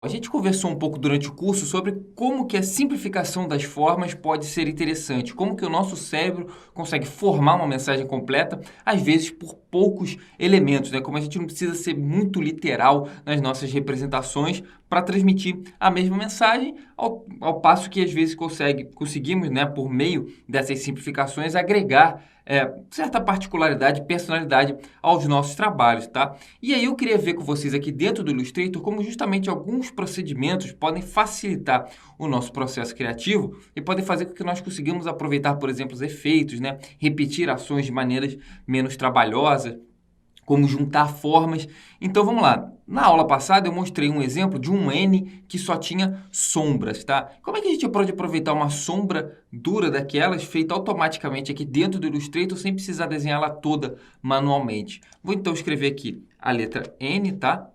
A gente conversou um pouco durante o curso sobre como que a simplificação das formas pode ser interessante, como que o nosso cérebro consegue formar uma mensagem completa, às vezes por poucos elementos, né? Como a gente não precisa ser muito literal nas nossas representações para transmitir a mesma mensagem, ao passo que às vezes conseguimos, né, por meio dessas simplificações, agregar certa particularidade, personalidade aos nossos trabalhos, tá? E aí eu queria ver com vocês aqui dentro do Illustrator como justamente alguns procedimentos podem facilitar o nosso processo criativo e podem fazer com que nós consigamos aproveitar, por exemplo, os efeitos, né? Repetir ações de maneiras menos trabalhosas, como juntar formas. Então vamos lá. Na aula passada eu mostrei um exemplo de um N que só tinha sombras, tá? Como é que a gente pode aproveitar uma sombra dura daquelas feita automaticamente aqui dentro do Illustrator sem precisar desenhá-la toda manualmente? Vou então escrever aqui a letra N, tá?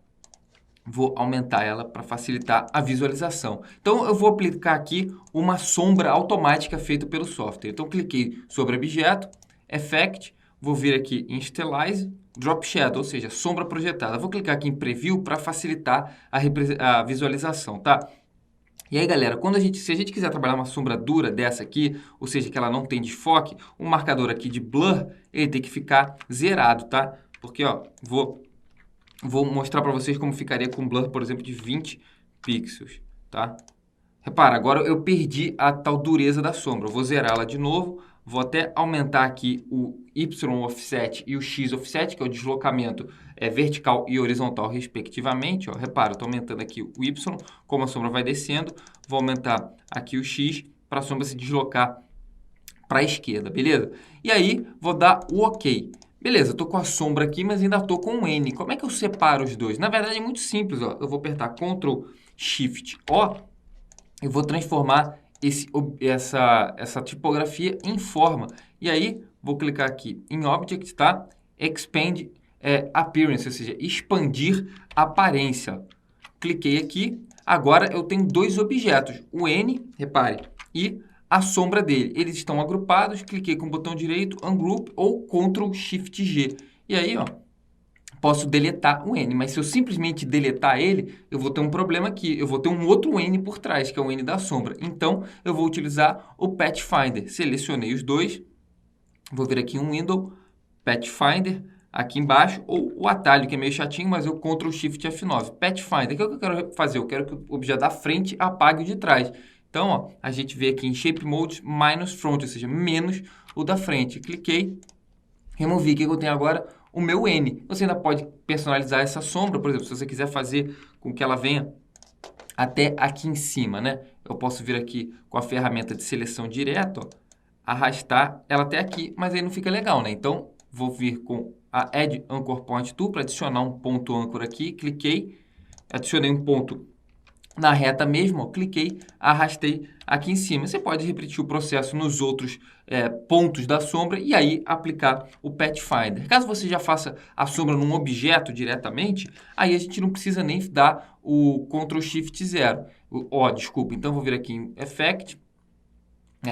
Vou aumentar ela para facilitar a visualização. Então, eu vou aplicar aqui uma sombra automática feita pelo software. Então, cliquei sobre objeto, Effect, vou vir aqui em Stylize, Drop Shadow, ou seja, sombra projetada. Vou clicar aqui em Preview para facilitar a visualização, tá? E aí, galera, se a gente quiser trabalhar uma sombra dura dessa aqui, ou seja, que ela não tem desfoque, o marcador aqui de Blur, ele tem que ficar zerado, tá? Porque, ó, vou mostrar para vocês como ficaria com um blur, por exemplo, de 20 pixels, tá? Repara, agora eu perdi a tal dureza da sombra. Eu vou zerá-la de novo, vou até aumentar aqui o Y offset e o X offset, que é o deslocamento vertical e horizontal, respectivamente. Ó. Repara, eu estou aumentando aqui o Y, como a sombra vai descendo, vou aumentar aqui o X para a sombra se deslocar para a esquerda, beleza? E aí, vou dar o OK. Beleza, estou com a sombra aqui, mas ainda estou com o N. Como é que eu separo os dois? Na verdade, é muito simples. Ó. Eu vou apertar Ctrl Shift O e vou transformar essa tipografia em forma. E aí, vou clicar aqui em Object, tá? Expand Appearance, ou seja, expandir aparência. Cliquei aqui. Agora, eu tenho dois objetos. O N, repare, e a sombra dele. Eles estão agrupados. Cliquei com o botão direito, Ungroup ou Ctrl Shift G. E aí, ó, posso deletar o N, mas se eu simplesmente deletar ele, eu vou ter um problema aqui. Eu vou ter um outro N por trás, que é o N da sombra. Então, eu vou utilizar o Pathfinder. Selecionei os dois. Vou vir aqui em Window, Pathfinder, aqui embaixo, ou o atalho, que é meio chatinho, mas eu Ctrl Shift F9. Pathfinder, o que eu quero fazer? Eu quero que o objeto da frente apague o de trás. Então, ó, a gente vê aqui em Shape Mode, minus front, ou seja, menos o da frente. Cliquei, removi. O que eu tenho agora? O meu N. Você ainda pode personalizar essa sombra, por exemplo, se você quiser fazer com que ela venha até aqui em cima, né? Eu posso vir aqui com a ferramenta de seleção direta, ó, arrastar ela até aqui, mas aí não fica legal, né? Então, vou vir com a Add Anchor Point Tool para adicionar um ponto âncora aqui, cliquei, adicionei um ponto na reta mesmo, ó, cliquei, arrastei aqui em cima. Você pode repetir o processo nos outros pontos da sombra e aí aplicar o Pathfinder. Caso você já faça a sombra num objeto diretamente, aí a gente não precisa nem dar o Ctrl Shift 0. Desculpa, então vou vir aqui em Effect,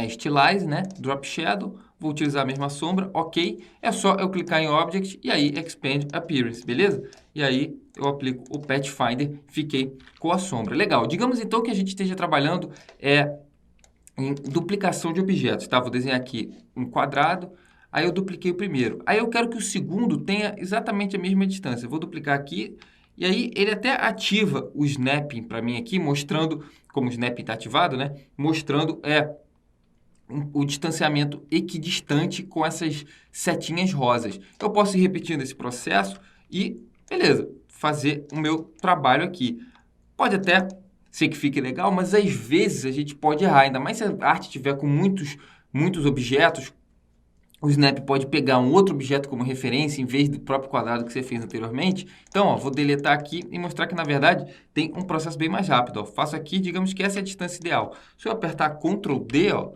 Stylize, né? Drop Shadow, vou utilizar a mesma sombra, ok. É só eu clicar em Object e aí Expand Appearance, beleza? E aí eu aplico o Pathfinder, fiquei com a sombra. Legal, digamos então que a gente esteja trabalhando em duplicação de objetos, tá? Vou desenhar aqui um quadrado, aí eu dupliquei o primeiro. Aí eu quero que o segundo tenha exatamente a mesma distância. Eu vou duplicar aqui, e aí ele até ativa o snapping para mim aqui, mostrando, como o snapping está ativado, né? Mostrando o distanciamento equidistante com essas setinhas rosas. Eu posso ir repetindo esse processo e, beleza, fazer o meu trabalho aqui. Pode até ser que fique legal, mas às vezes a gente pode errar, ainda mais se a arte tiver com muitos objetos, o Snap pode pegar um outro objeto como referência em vez do próprio quadrado que você fez anteriormente. Então, ó, vou deletar aqui e mostrar que, na verdade, tem um processo bem mais rápido. Ó. Faço aqui, digamos que essa é a distância ideal. Se eu apertar Ctrl D, ó,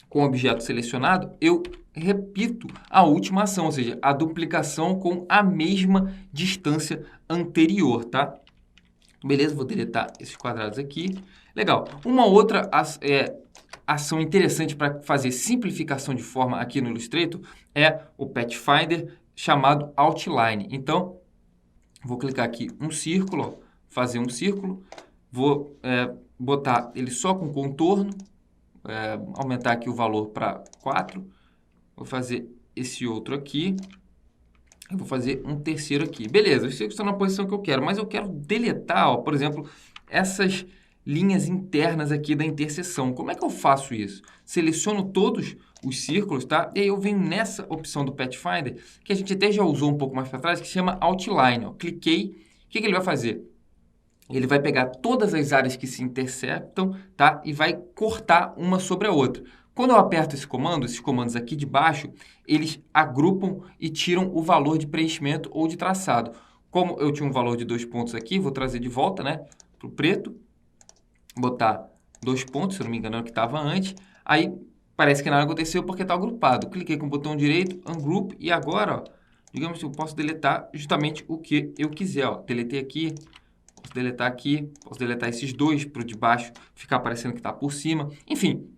com o objeto selecionado, eu repito a última ação, ou seja, a duplicação com a mesma distância anterior, tá? Beleza, vou deletar esses quadrados aqui. Legal. Uma outra ação interessante para fazer simplificação de forma aqui no Illustrator é o Pathfinder chamado Outline. Então, vou clicar aqui um círculo, ó, fazer um círculo, vou botar ele só com contorno, aumentar aqui o valor para 4, vou fazer esse outro aqui, eu vou fazer um terceiro aqui. Beleza, eu sei que estou na posição que eu quero, mas eu quero deletar, ó, por exemplo, essas linhas internas aqui da interseção. Como é que eu faço isso? Seleciono todos os círculos, tá? E aí eu venho nessa opção do Pathfinder, que a gente até já usou um pouco mais para trás, que chama Outline, ó. Cliquei, o que ele vai fazer? Ele vai pegar todas as áreas que se interceptam, tá? E vai cortar uma sobre a outra. Quando eu aperto esse comando, esses comandos aqui de baixo, eles agrupam e tiram o valor de preenchimento ou de traçado. Como eu tinha um valor de 2 pontos aqui, vou trazer de volta, né, para o preto, botar 2 pontos, se eu não me engano, era o que estava antes. Aí parece que nada aconteceu porque está agrupado. Cliquei com o botão direito, Ungroup, e agora, ó, digamos que eu posso deletar justamente o que eu quiser. Ó. Deletei aqui, posso deletar aqui, posso deletar esses dois para o de baixo ficar parecendo que está por cima. Enfim,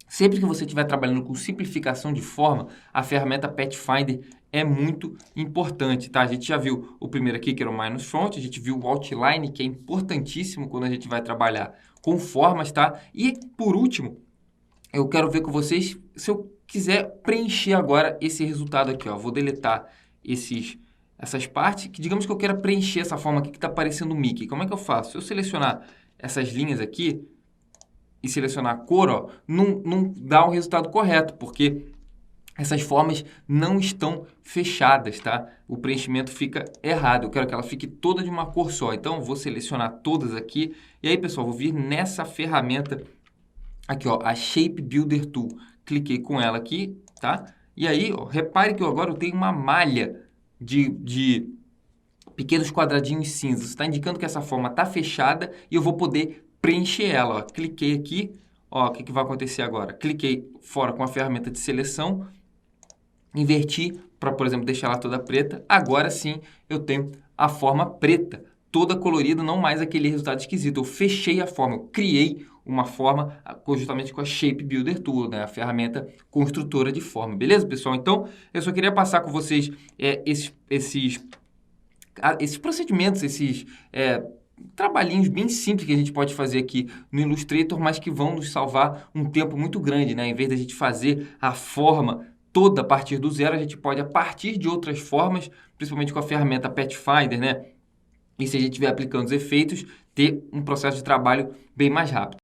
sempre que você estiver trabalhando com simplificação de forma, a ferramenta Pathfinder é muito importante, tá? A gente já viu o primeiro aqui, que era o Minus Front, a gente viu o Outline, que é importantíssimo quando a gente vai trabalhar com formas, tá? E, por último, eu quero ver com vocês, se eu quiser preencher agora esse resultado aqui, ó. Vou deletar essas partes, que digamos que eu quero preencher essa forma aqui que está aparecendo o Mickey. Como é que eu faço? Se eu selecionar essas linhas aqui e selecionar a cor, ó, não dá o resultado correto, porque essas formas não estão fechadas, tá? O preenchimento fica errado. Eu quero que ela fique toda de uma cor só. Então, eu vou selecionar todas aqui. E aí, pessoal, vou vir nessa ferramenta aqui, ó, a Shape Builder Tool. Cliquei com ela aqui, tá? E aí, ó, repare que agora eu tenho uma malha de pequenos quadradinhos cinzas. Está indicando que essa forma está fechada e eu vou poder preencher ela. Ó. Cliquei aqui, ó, o que vai acontecer agora? Cliquei fora com a ferramenta de seleção, inverti para, por exemplo, deixar ela toda preta. Agora sim eu tenho a forma preta, toda colorida, não mais aquele resultado esquisito. Eu fechei a forma, eu criei uma forma justamente com a Shape Builder Tool, né? A ferramenta construtora de forma. Beleza, pessoal? Então, eu só queria passar com vocês esses procedimentos, esses trabalhinhos bem simples que a gente pode fazer aqui no Illustrator, mas que vão nos salvar um tempo muito grande, né? Em vez da gente fazer a forma toda a partir do zero, a gente pode, a partir de outras formas, principalmente com a ferramenta Pathfinder, né? E se a gente estiver aplicando os efeitos, ter um processo de trabalho bem mais rápido.